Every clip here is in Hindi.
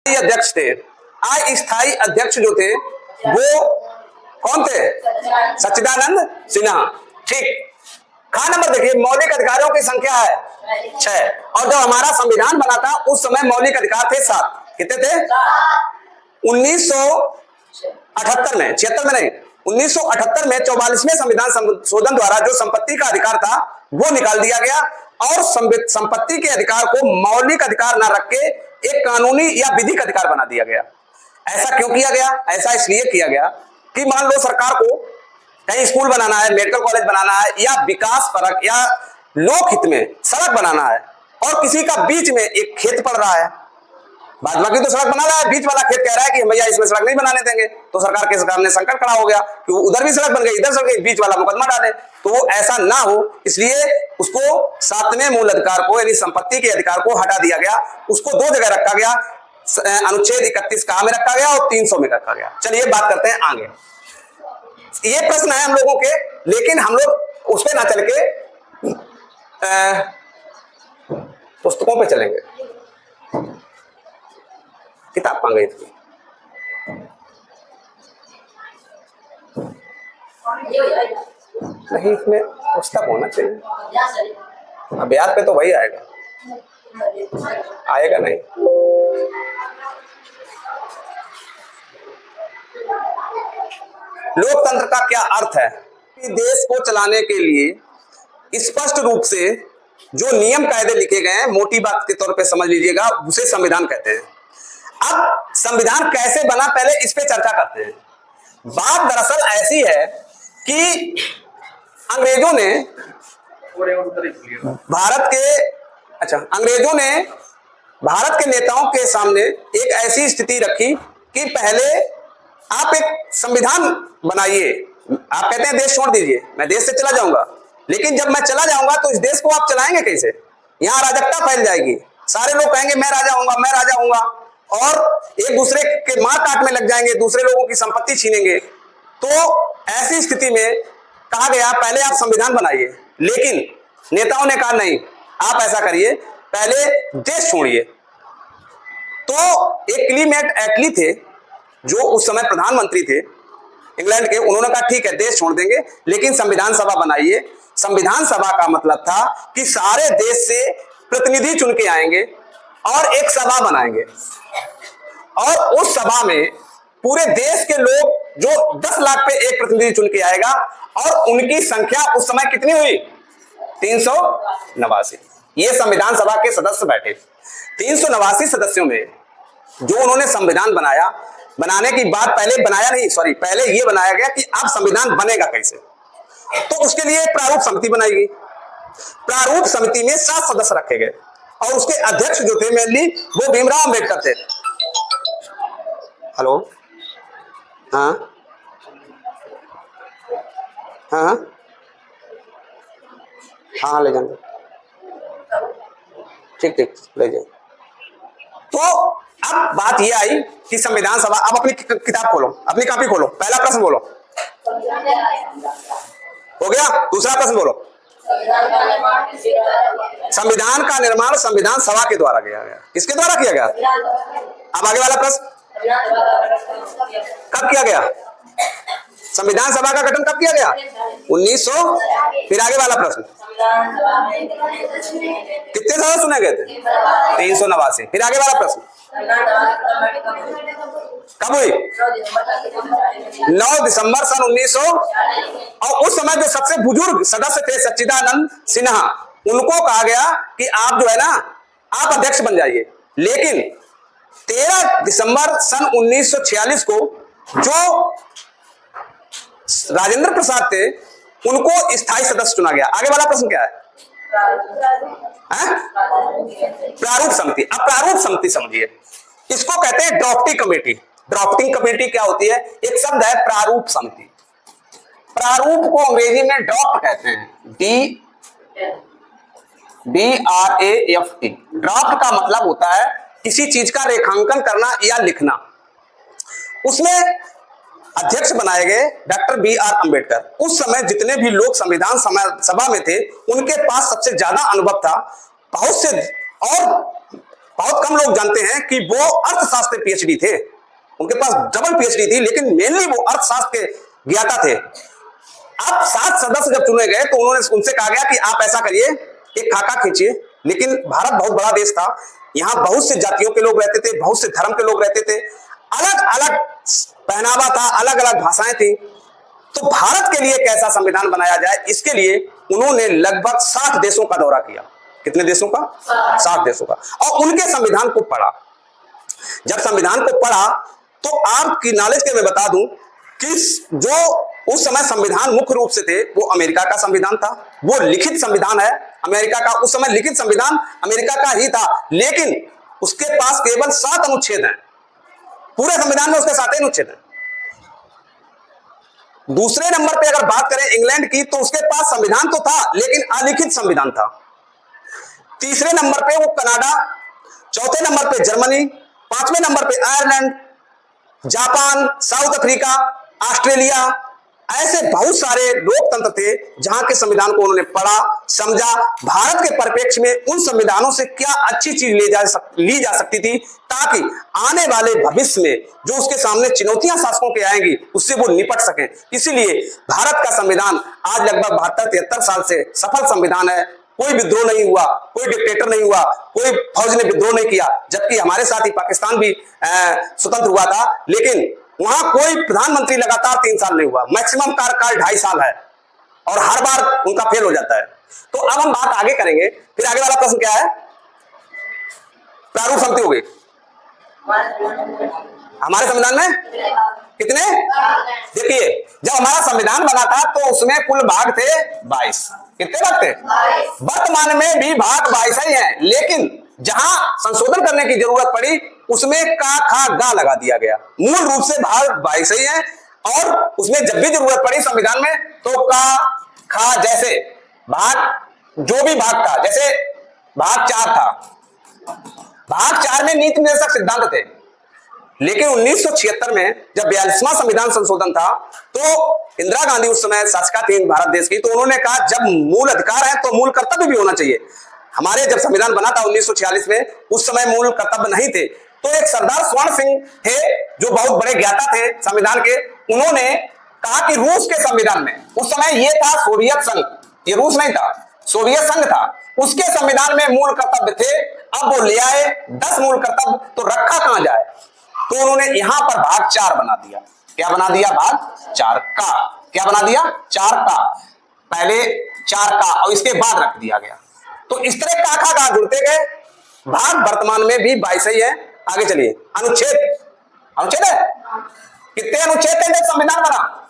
अध्यक्ष थे, अस्थायी अध्यक्ष जो थे वो कौन थे? सच्चिदानंद सिन्हा। ठीक। खा नंबर देखिए, मौलिक अधिकारों की संख्या है 6 और जब हमारा संविधान बना था उस समय मौलिक अधिकार थे 7। कितने थे? 1978 में, 76 में नहीं, 1978 में 44वें संविधान संशोधन द्वारा जो संपत्ति का अधिकार था वो निकाल दिया गया और संपत्ति के अधिकार को मौलिक अधिकार ना रख के एक कानूनी या विधिक अधिकार बना दिया गया। ऐसा क्यों किया गया? ऐसा इसलिए किया गया कि मान लो सरकार को कहीं स्कूल बनाना है, मेडिकल कॉलेज बनाना है या विकास परक या लोक हित में सड़क बनाना है और किसी का बीच में एक खेत पड़ रहा है, बाद बाकी तो सड़क बना रहा है, बीच वाला खेत कह रहा है कि भैया इसमें सड़क नहीं बनाने देंगे, तो सरकार के सामने संकट खड़ा हो गया कि उधर भी सड़क बन गई, इधर सड़क गई, बीच वाला मुकदमा डाले। तो वो ऐसा ना हो इसलिए उसको 7वें मूल अधिकार को यानी संपत्ति के अधिकार को हटा दिया गया। उसको 2 जगह रखा गया, अनुच्छेद 31 कहाँ में रखा गया और 300 में रखा गया। चलिए बात करते हैं आगे। ये प्रश्न है हम लोगों के, लेकिन हम लोग उस पर ना चल के पुस्तकों पे चलेंगे। किताब कहाँ गई थी? नहीं, इसमें पुस्तक होना चाहिए। अब ब्याज पे तो वही आएगा, आएगा नहीं। लोकतंत्र का क्या अर्थ है? देश को चलाने के लिए स्पष्ट रूप से जो नियम कायदे लिखे गए हैं, मोटी बात के तौर पे समझ लीजिएगा, उसे संविधान कहते हैं। अब संविधान कैसे बना, पहले इस पे चर्चा करते हैं। बात दरअसल ऐसी है कि अंग्रेजों ने भारत के नेताओं के सामने एक ऐसी स्थिति रखी कि पहले आप एक संविधान बनाइए। आप कहते हैं देश छोड़ दीजिए, मैं देश से चला जाऊंगा, लेकिन जब मैं चला जाऊंगा तो इस देश को आप चलाएंगे कैसे? यहाँ अराजकता फैल जाएगी, सारे लोग कहेंगे मैं राजा हूंगा, मैं राजा हूंगा, और एक दूसरे के मार काट में लग जाएंगे, दूसरे लोगों की संपत्ति छीनेंगे। तो ऐसी स्थिति में कहा गया पहले आप संविधान बनाइए, लेकिन नेताओं ने कहा नहीं, आप ऐसा करिए, पहले देश छोड़िए। तो एक क्लीमेट एटली थे जो उस समय प्रधानमंत्री थे इंग्लैंड के, उन्होंने कहा ठीक है देश छोड़ देंगे, लेकिन संविधान सभा बनाइए। संविधान सभा का मतलब था कि सारे देश से प्रतिनिधि चुन के आएंगे और एक सभा बनाएंगे, और उस सभा में पूरे देश के लोग, जो 10 लाख पे एक प्रतिनिधि चुन के आएगा, और उनकी संख्या उस समय कितनी हुई? 389। ये संविधान सभा के सदस्य बैठे। 389 सदस्यों में जो उन्होंने संविधान बनाया, बनाने की बात पहले ये बनाया गया कि अब संविधान बनेगा कैसे। तो उसके लिए एक प्रारूप समिति बनाई गई। प्रारूप समिति में 7 सदस्य रखे गए और उसके अध्यक्ष जो थे मेनली वो भीमराव अंबेडकर थे। हेलो, हाँ हाँ हाँ, ले जाएंगे, ठीक ठीक ले जाए। तो अब बात ये आई कि संविधान सभा, अब अपनी किताब खोलो, अपनी कॉपी खोलो, पहला प्रश्न बोलो। हो गया? दूसरा प्रश्न बोलो। संविधान का निर्माण संविधान सभा के द्वारा किया गया। किसके द्वारा किया गया? अब आगे वाला प्रश्न, कब किया गया? संविधान सभा का गठन कब किया गया? 1900। फिर आगे वाला प्रश्न, कितने सदस्य चुने गए थे? 389। फिर आगे वाला प्रश्न, कब हुई? 9 दिसंबर सन 1900। और उस समय जो सबसे बुजुर्ग सदस्य थे सच्चिदानंद सिन्हा, उनको कहा गया कि आप जो है ना, आप अध्यक्ष बन जाइए। लेकिन 13 दिसंबर सन 1946 को जो राजेंद्र प्रसाद थे, उनको स्थायी सदस्य चुना गया। आगे वाला प्रश्न क्या है? प्रारूप समिति। अब प्रारूप समिति समझिए, इसको कहते हैं ड्राफ्टिंग कमेटी। ड्राफ्टिंग कमेटी क्या होती है? एक शब्द है प्रारूप समिति। प्रारूप को अंग्रेजी में ड्राफ्ट कहते हैं, DRAFT। ड्राफ्ट का मतलब होता है किसी चीज का रेखांकन करना या लिखना। उसमें अध्यक्ष बनाए गए डॉक्टर BR अंबेडकर। उस समय जितने भी लोग संविधान सभा में थे, उनके पास सबसे ज्यादा अनुभव था। बहुत से और बहुत कम लोग जानते हैं कि वो अर्थशास्त्र पीएचडी थे, उनके पास डबल पीएचडी थी, लेकिन मेनली वो अर्थशास्त्र के ज्ञाता थे। अब 7 सदस्य जब चुने गए तो उन्होंने उनसे कहा गया कि आप ऐसा करिए, एक खाका खींचिए। लेकिन भारत बहुत बड़ा देश था, यहाँ बहुत से जातियों के लोग रहते थे, बहुत से धर्म के लोग रहते थे, अलग अलग पहनावा था, अलग अलग भाषाएं थी। तो भारत के लिए कैसा संविधान बनाया जाए, इसके लिए उन्होंने लगभग 60 देशों का दौरा किया। कितने देशों का? 60 देशों का। और उनके संविधान को पढ़ा। जब संविधान को पढ़ा तो आपकी नॉलेज के मैं बता दूं कि जो उस समय संविधान मुख्य रूप से थे वो अमेरिका का संविधान था, वो लिखित संविधान है अमेरिका का। उस समय लिखित संविधान अमेरिका का ही था, लेकिन उसके पास केवल 7 अनुच्छेद हैं, पूरे संविधान में उसके 7 अनुच्छेद हैं। दूसरे नंबर पे अगर बात करें इंग्लैंड की, तो उसके पास संविधान तो था लेकिन अलिखित संविधान था। तीसरे नंबर पे वो कनाडा, चौथे नंबर पे जर्मनी, 5वें नंबर पे Ireland, Japan, south Africa, Australia, ऐसे बहुत सारे लोकतंत्र थे जहां के संविधान को उन्होंने पढ़ा, समझा। भारत के परिप्रेक्ष्य में उन संविधानों से क्या अच्छी चीज ली जा सकती थी, ताकि आने वाले भविष्य में जो उसके सामने चुनौतियां शासकों के आएंगी उससे वो निपट सकें। इसीलिए भारत का संविधान आज लगभग 72-73 साल से सफल संविधान है। कोई विद्रोह नहीं हुआ, कोई डिक्टेटर नहीं हुआ, कोई फौज ने विद्रोह नहीं किया, जबकि हमारे साथ ही पाकिस्तान भी स्वतंत्र हुआ था, लेकिन वहां कोई प्रधानमंत्री लगातार 3 साल नहीं हुआ। मैक्सिमम कार्यकाल 2.5 साल है और हर बार उनका फेल हो जाता है। तो अब हम बात आगे करेंगे। फिर आगे वाला प्रश्न क्या है? प्रारूप समिति हो गई हमारे संविधान में कितने? देखिए, जब हमारा संविधान बना था तो उसमें कुल भाग थे 22। कितने भाग थे? वर्तमान में भी भाग 22 ही हैं, लेकिन जहां संशोधन करने की जरूरत पड़ी उसमें का खा गा लगा दिया गया। मूल रूप से भाग 22 ही है, और उसमें जब भी जरूरत पड़ी संविधान में तो का खा, जैसे भाग जो भी भाग था, जैसे भाग 4 था, भाग 4 में नीति निर्देशक सिद्धांत थे। लेकिन 1976 में जब 42वां संविधान संशोधन था तो इंदिरा गांधी उस समय शासिका थी भारत देश की, तो उन्होंने कहा जब मूल अधिकार है तो मूल कर्तव्य भी होना चाहिए। हमारे जब संविधान बना था 1946 में, उस समय मूल कर्तव्य नहीं थे। तो एक सरदार स्वर्ण सिंह थे जो बहुत बड़े ज्ञाता थे संविधान के, उन्होंने कहा कि रूस के संविधान में, उस समय ये था सोवियत संघ, ये रूस नहीं था, सोवियत संघ था, उसके संविधान में मूल कर्तव्य थे। अब वो ले आए 10 मूल कर्तव्य, तो रखा कहां जाए? तो उन्होंने यहां पर भाग 4 बना दिया। क्या बना दिया? भाग 4 का। क्या बना दिया? 4 का। पहले 4 का और इसके बाद रख दिया गया। तो इस तरह का खा कहां जुड़ते गए। भाग वर्तमान में भी 22 ही है। आगे चलिए, अनुच्छेद है कितने अनुच्छेद थे जब संविधान बना?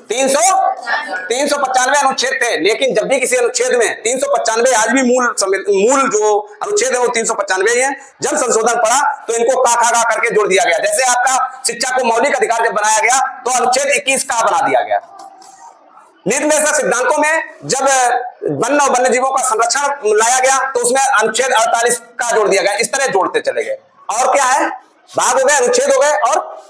395 अनुच्छेद थे। लेकिन जब भी किसी अनुच्छेद में 395, आज भी मूल जो अनुच्छेद है वो 395 ही है। जब संशोधन पड़ा तो इनको का खा करके जोड़ दिया गया। जैसे आपका शिक्षा को मौलिक अधिकार जब बनाया गया तो अनुच्छेद 21 का बना दिया गया। नीति निर्देशक सिद्धांतों में जब वन और वन्य जीवों का संरक्षण लाया गया तो उसमें अनुच्छेद 48 का जोड़ दिया गया। इस तरह जोड़ते चले गए। और क्या है? भाग हो गए, अनुच्छेद हो गए, और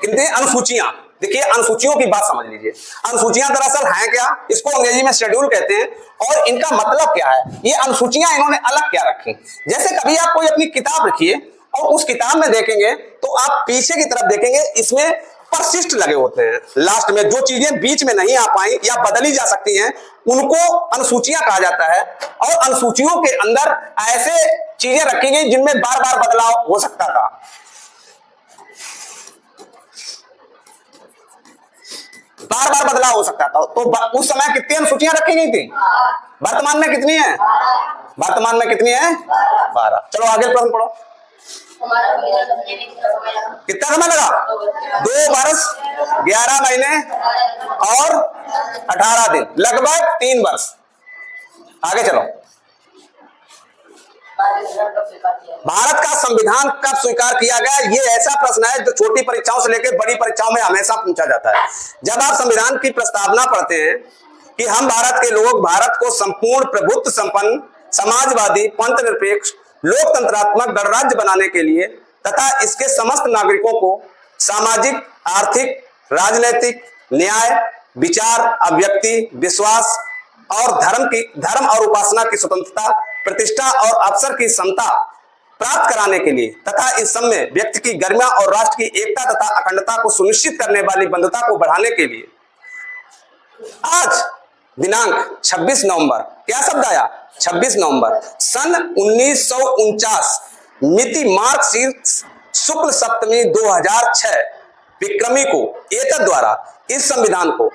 कितने? अनुसूचियां। देखिए, अनुसूचियों की बात समझ लीजिए। अनुसूचियां दरअसल हैं क्या? इसको अंग्रेजी में शेड्यूल कहते हैं। और इनका मतलब क्या है? ये अनुसूचियां इन्होंने अलग क्या रखी? जैसे कभी आप कोई अपनी किताब रखिए और उस किताब में देखेंगे तो आप पीछे की तरफ देखेंगे, इसमें परसिस्ट लगे होते हैं। लास्ट में जो चीजें बीच में नहीं आ पाई या बदली जा सकती हैं उनको अनुसूचियां कहा जाता है। और अनुसूचियों के अंदर ऐसे चीजें रखी गई जिनमें बार बार बदलाव हो सकता था। बार बार बदलाव हो सकता था। तो उस समय कितनी अनुसूचियां रखी गई थी? वर्तमान में कितनी है? वर्तमान में कितनी है? 12। चलो आगे प्रश्न पढ़ो। कितना समय लगा? 2 वर्ष 11 महीने और 18 दिन, लगभग 3 वर्ष। आगे चलो। भारत का संविधान कब स्वीकार किया गया? ये ऐसा प्रश्न है जो छोटी परीक्षाओं से लेकर बड़ी परीक्षाओं में हमेशा पूछा जाता है। जब आप संविधान की प्रस्तावना पढ़ते हैं कि हम भारत के लोग भारत को संपूर्ण प्रभुत्व संपन्न, समाजवादी, पंथनिरपेक्ष, लोकतंत्रात्मक गणराज्य बनाने के लिए तथा इसके समस्त नागरिकों को सामाजिक, आर्थिक, राजनैतिक, न्याय, विचार, अभिव्यक्ति, विश्वास और धर्म और उपासना की स्वतंत्रता प्रतिष्ठा और अवसर की समता प्राप्त कराने के लिए तथा इस समय व्यक्ति की गरिमा और राष्ट्र की एकता तथा अखंडता को सुनिश्चित करने वाली बंधुता को बढ़ाने के लिए आज दिनांक 26 नवंबर, क्या शब्द आया, 26 नवंबर सन 1949 मिति मार्गशीर्ष शुक्ल सप्तमी 2006 विक्रमी को एतद द्वारा इस संविधान को,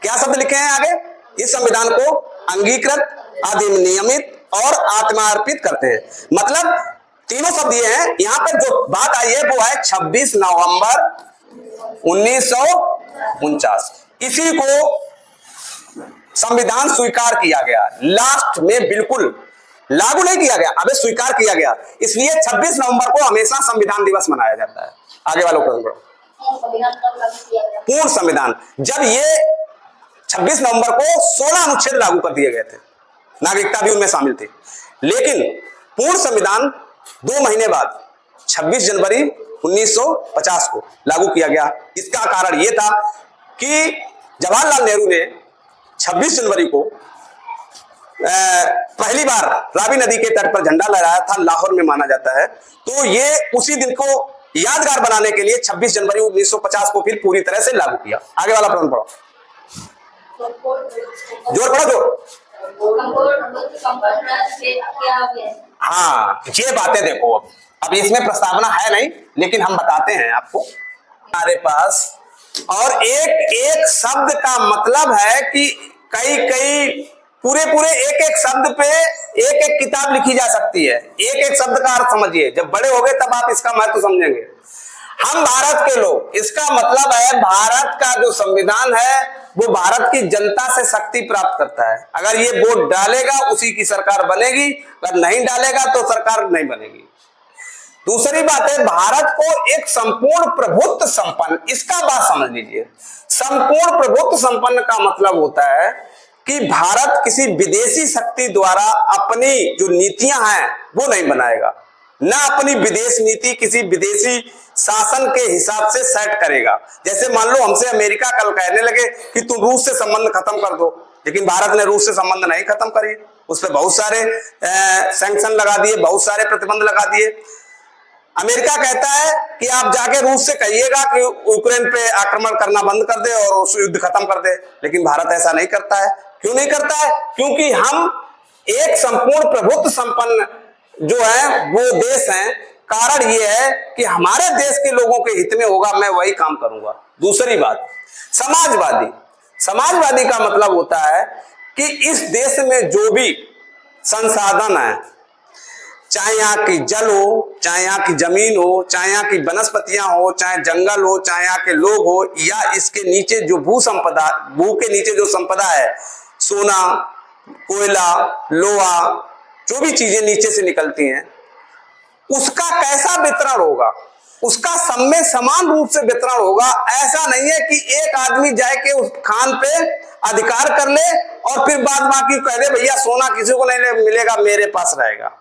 क्या शब्द लिखे हैं आगे, इस संविधान को अंगीकृत, अधिनियमित और आत्मार्पित करते हैं। मतलब तीनों शब्द ये हैं। यहां पर जो बात आई है वो है 26 नवंबर 1949, इसी को संविधान स्वीकार किया गया, लास्ट में बिल्कुल लागू नहीं किया गया, अबे स्वीकार किया गया, इसलिए 26 नवंबर को हमेशा संविधान दिवस मनाया जाता है। आगे वालों को पूर्ण संविधान, जब ये 26 नवंबर को 16 अनुच्छेद लागू कर दिए गए थे, नागरिकता भी उनमें शामिल थी, लेकिन पूर्ण संविधान 2 महीने बाद 26 जनवरी 1950 को लागू किया गया। इसका कारण यह था कि जवाहरलाल नेहरू ने 26 जनवरी को पहली बार रावी नदी के तट पर झंडा लहराया था, लाहौर में माना जाता है। तो ये उसी दिन को यादगार बनाने के लिए 26 जनवरी 1950 को फिर पूरी तरह से लागू किया। आगे वाला प्रश्न पढ़ो, जोर पढ़ो, जोर। हाँ, ये बातें देखो, अब इसमें प्रस्तावना है नहीं, लेकिन हम बताते हैं आपको हमारे पास। और एक एक शब्द का मतलब है कि कई पूरे एक एक शब्द पे एक एक किताब लिखी जा सकती है। एक एक शब्द का अर्थ समझिए, जब बड़े हो गए तब आप इसका महत्व समझेंगे। हम भारत के लोग, इसका मतलब है भारत का जो संविधान है वो भारत की जनता से शक्ति प्राप्त करता है। अगर ये वोट डालेगा उसी की सरकार बनेगी, अगर नहीं डालेगा तो सरकार नहीं बनेगी। दूसरी बात है, भारत को एक संपूर्ण प्रभुत्व संपन्न, इसका बात समझ लीजिए। संपूर्ण प्रभुत्व संपन्न का मतलब होता है कि भारत किसी विदेशी शक्ति द्वारा अपनी जो नीतियां हैं वो नहीं बनाएगा, ना अपनी विदेश नीति किसी विदेशी शासन के हिसाब से सेट करेगा। जैसे मान लो हमसे अमेरिका कल कहने लगे कि तुम रूस से संबंध खत्म कर दो, लेकिन भारत ने रूस से संबंध नहीं खत्म करी, उस पर बहुत सारे सैंक्शन लगा दिए, बहुत सारे प्रतिबंध लगा दिए। अमेरिका कहता है कि आप जाके रूस से कहिएगा कि यूक्रेन पे आक्रमण करना बंद कर दे और उस युद्ध खत्म कर दे, लेकिन भारत ऐसा नहीं करता है। क्यों नहीं करता है? क्योंकि हम एक संपूर्ण प्रभुत्व संपन्न जो है वो देश है। कारण ये है कि हमारे देश के लोगों के हित में होगा, मैं वही काम करूंगा। दूसरी बात, समाजवादी। समाजवादी का मतलब होता है कि इस देश में जो भी संसाधन है, चाहे यहाँ की जल हो, चाहे यहाँ की जमीन हो, चाहे यहाँ की वनस्पतियां हो, चाहे जंगल हो, चाहे यहाँ के लोग हो, या इसके नीचे जो भू संपदा, भू के नीचे जो संपदा है, सोना, कोयला, लोहा, जो भी चीजें नीचे से निकलती हैं, उसका कैसा वितरण होगा, उसका सब में समान रूप से वितरण होगा। ऐसा नहीं है कि एक आदमी जाए के उस खान पे अधिकार कर ले और फिर बाद बाकी कह दे भैया सोना किसी को नहीं मिलेगा, मेरे पास रहेगा,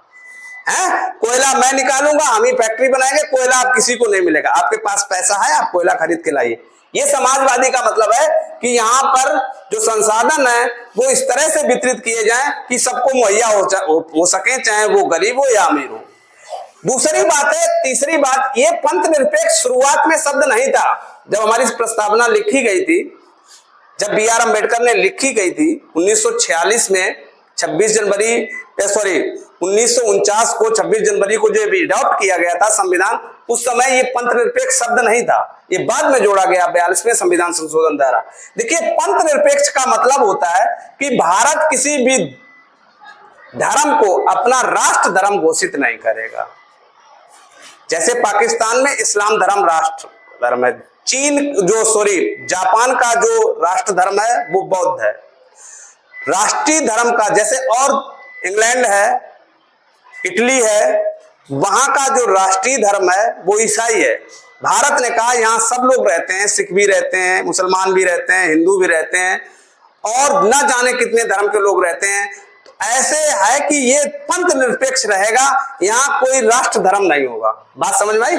है कोयला मैं निकालूंगा, हम ही फैक्ट्री बनाएंगे, कोयला आप किसी को नहीं मिलेगा। आपके पास पैसा है, आप कोयला खरीद के लाइए। ये समाजवादी का मतलब है कि यहाँ पर जो संसाधन है वो इस तरह से वितरित किए जाएं कि सबको मुहैया हो सके, चाहे वो गरीब हो या अमीर हो। दूसरी बात है, तीसरी बात, ये पंथ निरपेक्ष शुरुआत में शब्द नहीं था। जब हमारी प्रस्तावना लिखी गई थी, जब बी.आर. अम्बेडकर ने लिखी गई थी 1946 में, 1949 को 26 जनवरी को जो अडॉप्ट किया गया था संविधान, उस समय ये पंथ निरपेक्ष शब्द नहीं था, ये बाद में जोड़ा गया 42वें संविधान संशोधन द्वारा। देखिए, पंथ निरपेक्ष का मतलब होता है कि भारत किसी भी धर्म को अपना राष्ट्र धर्म घोषित नहीं करेगा। जैसे पाकिस्तान में इस्लाम धर्म राष्ट्र धर्म है, जापान का जो राष्ट्र धर्म है वो बौद्ध है। राष्ट्रीय धर्म का, जैसे और इंग्लैंड है, इटली है, वहां का जो राष्ट्रीय धर्म है वो ईसाई है। भारत ने कहा यहाँ सब लोग रहते हैं, सिख भी रहते हैं, मुसलमान भी रहते हैं, हिंदू भी रहते हैं, और न जाने कितने धर्म के लोग रहते हैं। तो ऐसे है कि ये पंथ निरपेक्ष रहेगा, यहाँ कोई राष्ट्र धर्म नहीं होगा। बात समझ में आई?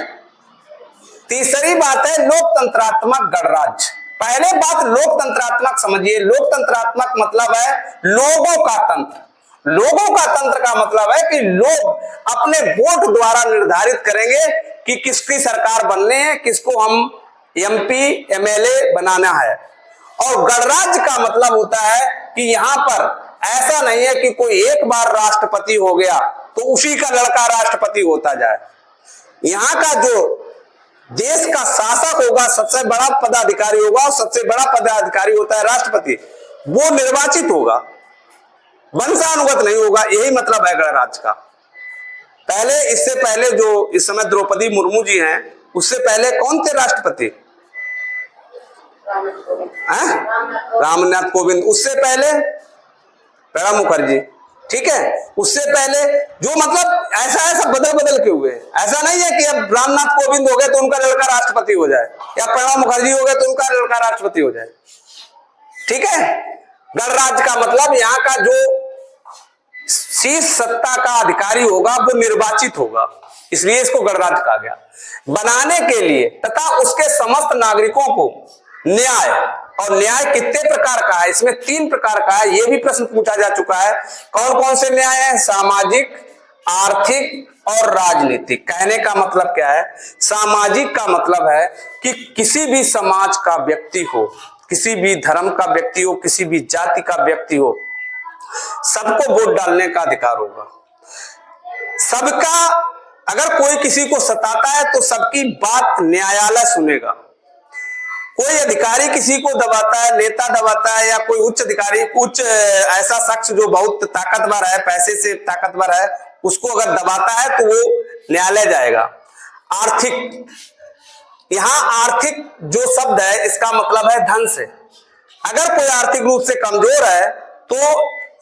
तीसरी बात है लोकतंत्रात्मक गणराज्य। पहले बात लोकतंत्रात्मक समझिए। लोकतंत्रात्मक मतलब है लोगों का तंत्र। लोगों का तंत्र का मतलब है कि लोग अपने वोट द्वारा निर्धारित करेंगे कि किसकी सरकार बनने है, किसको हम एमपी एमएलए बनाना है। और गणराज्य का मतलब होता है कि यहां पर ऐसा नहीं है कि कोई एक बार राष्ट्रपति हो गया तो उसी का लड़का राष्ट्रपति होता जाए। यहां का जो देश का शासक होगा, सबसे बड़ा पदाधिकारी होगा, और सबसे बड़ा पदाधिकारी होता है राष्ट्रपति, वो निर्वाचित होगा, वंशानुगत नहीं होगा। यही मतलब है गणराज्य का। पहले, इससे पहले जो इस समय द्रौपदी मुर्मू जी हैं, उससे पहले कौन थे राष्ट्रपति? रामनाथ कोविंद। उससे पहले प्रणब मुखर्जी, ठीक है। उससे पहले जो मतलब ऐसा बदल बदल के हुए। ऐसा नहीं है कि अब रामनाथ कोविंद हो गए तो उनका लड़का राष्ट्रपति हो जाए, या प्रणब मुखर्जी हो गए तो उनका लड़का राष्ट्रपति हो जाए, ठीक है। गणराज्य का मतलब यहाँ का जो शीर्ष सत्ता का अधिकारी होगा वो निर्वाचित होगा, इसलिए इसको गणराज्य कहा गया। बनाने के लिए तथा उसके समस्त नागरिकों को न्याय, और न्याय कितने प्रकार का है? इसमें 3 प्रकार का है। यह भी प्रश्न पूछा जा चुका है। कौन कौन से न्याय है? सामाजिक, आर्थिक और राजनीतिक। कहने का मतलब क्या है? सामाजिक का मतलब है कि किसी भी समाज का व्यक्ति हो, किसी भी धर्म का व्यक्ति हो, किसी भी जाति का व्यक्ति हो, सबको वोट डालने का अधिकार होगा। सबका, अगर कोई किसी को सताता है तो सबकी बात न्यायालय सुनेगा। कोई अधिकारी किसी को दबाता है, नेता दबाता है, या कोई उच्च अधिकारी, कुछ ऐसा शख्स जो बहुत ताकतवर है, पैसे से ताकतवर है, उसको अगर दबाता है तो वो न्यायालय जाएगा। आर्थिक, यहां आर्थिक जो शब्द है इसका मतलब है धन से। अगर कोई आर्थिक रूप से कमजोर है तो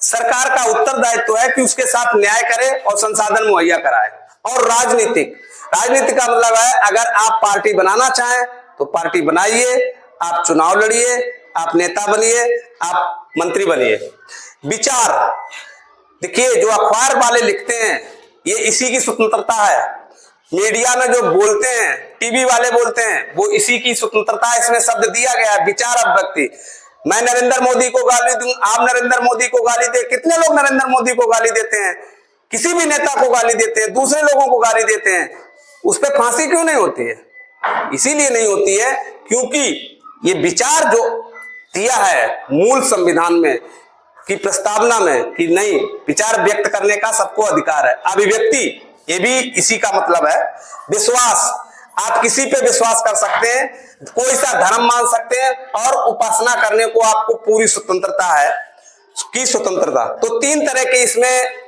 सरकार का उत्तरदायित्व है कि उसके साथ न्याय करे और संसाधन मुहैया कराए। और राजनीतिक, राजनीतिक का मतलब है अगर आप पार्टी बनाना चाहें तो पार्टी बनाइए, आप चुनाव लड़िए, आप नेता बनिए, आप मंत्री बनिए। विचार, देखिए जो अखबार वाले लिखते हैं ये इसी की स्वतंत्रता है। मीडिया में जो बोलते हैं, टीवी वाले बोलते हैं, वो इसी की स्वतंत्रता है। इसमें शब्द दिया गया है विचार अभिव्यक्ति। मैं नरेंद्र मोदी को गाली दूं, आप नरेंद्र मोदी को गाली दे। कितने लोग नरेंद्र मोदी को गाली देते हैं? किसी भी नेता को गाली देते हैं, दूसरे लोगों को गाली देते हैं, उस पर फांसी क्यों नहीं होती है? इसीलिए नहीं होती है क्योंकि ये विचार जो दिया है मूल संविधान में की प्रस्तावना में कि नहीं, विचार व्यक्त करने का सबको अधिकार है। अभिव्यक्ति, ये भी इसी का मतलब है। विश्वास, आप किसी पे विश्वास कर सकते हैं, कोई सा धर्म मान सकते हैं, और उपासना करने को आपको पूरी स्वतंत्रता है, की स्वतंत्रता। तो 3 तरह के इसमें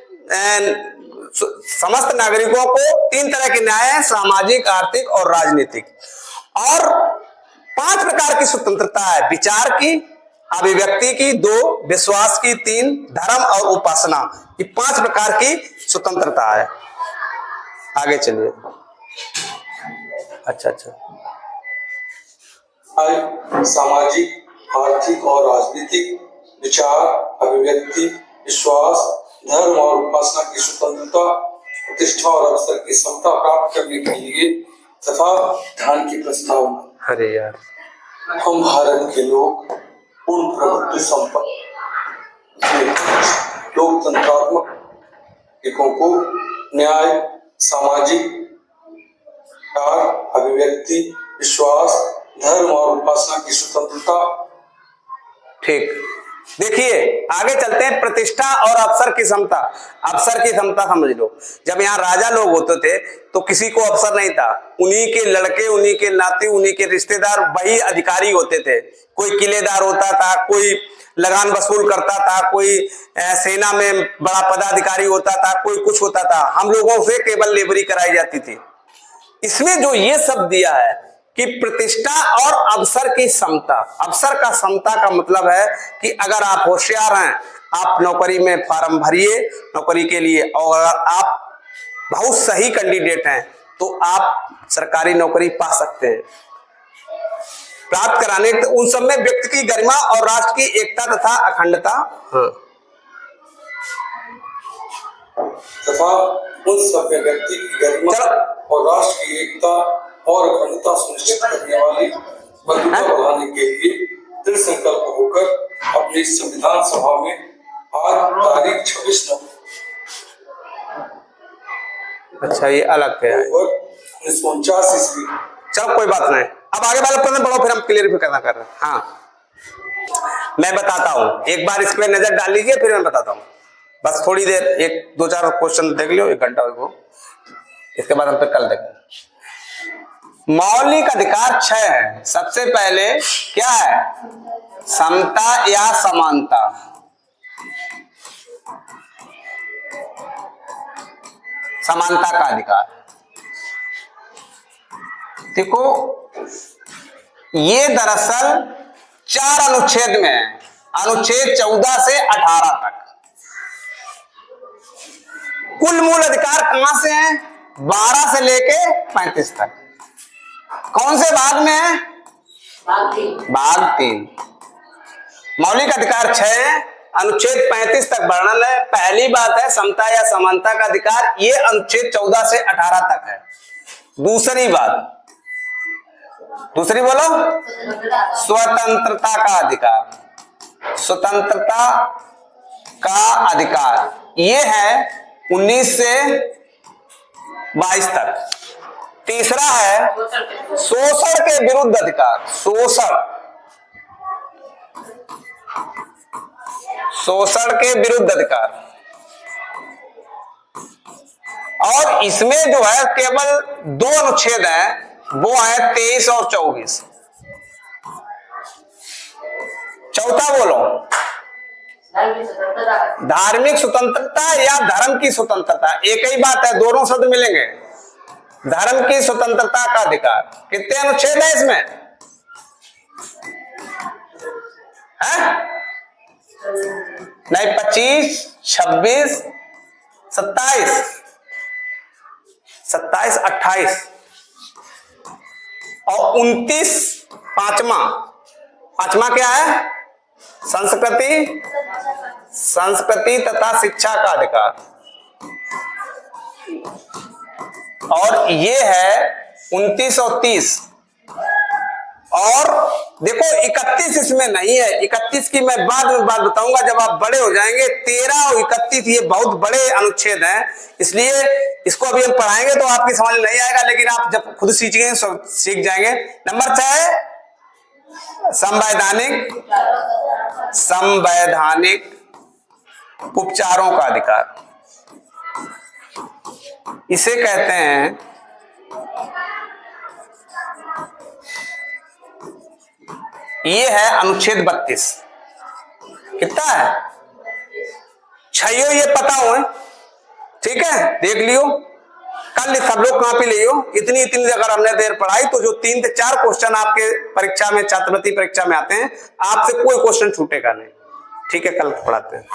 समस्त नागरिकों को 3 तरह के न्याय है, सामाजिक, आर्थिक और राजनीतिक। और 5 प्रकार की स्वतंत्रता है, विचार की, अभिव्यक्ति की 2, विश्वास की 3, धर्म और उपासना, ये 5 प्रकार की स्वतंत्रता है। आगे चलिए। अच्छा, सामाजिक, आर्थिक और राजनीतिक, विचार, अभिव्यक्ति, विश्वास, धर्म और उपासना की स्वतंत्रता, प्रतिष्ठा और अवसर की समता प्राप्त करने के लिए तथा ध्यान की प्रस्तावना। अरे यार, हम भारत के लोग पूर्ण प्रभुत्व संपन्न लोकतंत्रात्मक हितों को न्याय, सामाजिक, अभिव्यक्ति, विश्वास, धर्म और उपासना की स्वतंत्रता। ठीक, देखिए आगे चलते हैं। प्रतिष्ठा और अवसर की समता। अवसर की समता समझ लो, जब यहाँ राजा लोग होते थे तो किसी को अवसर नहीं था, उन्हीं के लड़के, उन्हीं के नाते, उन्हीं के रिश्तेदार वही अधिकारी होते थे। कोई किलेदार होता था, कोई लगान वसूल करता था, कोई सेना में बड़ा पदाधिकारी होता था, कोई कुछ होता था। हम लोगों से केवल लेबरी कराई जाती थी। इसमें जो ये शब्द दिया है कि प्रतिष्ठा और अवसर की समता। अवसर का समता का मतलब है कि अगर आप होशियार हैं, आप नौकरी में फॉर्म भरिए नौकरी के लिए, और अगर आप बहुत सही कैंडिडेट हैं तो आप सरकारी नौकरी पा सकते हैं। प्राप्त कराने उन सब में व्यक्ति की गरिमा और राष्ट्र की एकता तथा अखंडता तथा उन सब में व्यक्ति की गरिमा और राष्ट्र की एकता और अखंडता सुनिश्चित करने वाली बंधुता बढ़ाने के लिए दृढ़ संकल्प होकर अपनी संविधान सभा में आज तारीख 26 अच्छा ये अलग है, नवंबर 1949 ईस्वी। चलो कोई बात नहीं, अब आगे वाले प्रश्न पढ़ो फिर हम क्लियर करना कर रहे हैं। हाँ मैं बताता हूं, एक बार इस पे नजर डाल लीजिए फिर मैं बताता हूं, बस थोड़ी देर, एक दो चार क्वेश्चन देख लियो, 1 घंटा को, इसके बाद हम फिर कल देखेंगे। मौलिक अधिकार 6 है। सबसे पहले क्या है? समता या समानता। समानता का अधिकार। देखो ये दरअसल 4 अनुच्छेद में है, अनुच्छेद 14 से 18 तक। कुल मूल अधिकार कहां से हैं? 12 से लेके 35 तक। कौन से भाग में है? भाग 3। मौलिक अधिकार 6 है, अनुच्छेद 35 तक वर्णन है। पहली बात है समता या समानता का अधिकार, ये अनुच्छेद 14 से 18 तक है। दूसरी बात, दूसरी बोलो, स्वतंत्रता का अधिकार। स्वतंत्रता का अधिकार ये है 19 से 22 तक। तीसरा है शोषण के विरुद्ध अधिकार। शोषण के विरुद्ध अधिकार, और इसमें जो है केवल 2 अनुच्छेद हैं, वो है 23 और 24। चौथा बोलो, धार्मिक स्वतंत्रता या धर्म की स्वतंत्रता। एक ही बात है, दोनों शब्द मिलेंगे। धर्म की स्वतंत्रता का अधिकार। कितने अनुच्छेद है इसमें? है? नहीं, 25, 26, 27, 28 और 29। पांचवा क्या है? संस्कृति तथा शिक्षा का अधिकार। और ये है 29 और 30। और देखो 31 इसमें नहीं है। 31 की मैं बाद में बात बताऊंगा जब आप बड़े हो जाएंगे। 13 और 31 ये बहुत बड़े अनुच्छेद हैं, इसलिए इसको अभी हम पढ़ाएंगे तो आपकी समझ नहीं आएगा, लेकिन आप जब खुद सीखेंगे सीख जाएंगे। नंबर 6 संवैधानिक उपचारों का अधिकार। इसे कहते हैं ये है अनुच्छेद 32। कितना है? 6 ये पता हो, ठीक है, देख लियो। कल सब लोग कॉपी लियो। इतनी अगर हमने देर पढ़ाई तो जो 3 से 4 क्वेश्चन आपके परीक्षा में, छात्रवृत्ति परीक्षा में आते हैं, आपसे कोई क्वेश्चन छूटेगा नहीं। ठीक है, कल पढ़ाते हैं।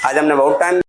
आज हमने बहुत टाइम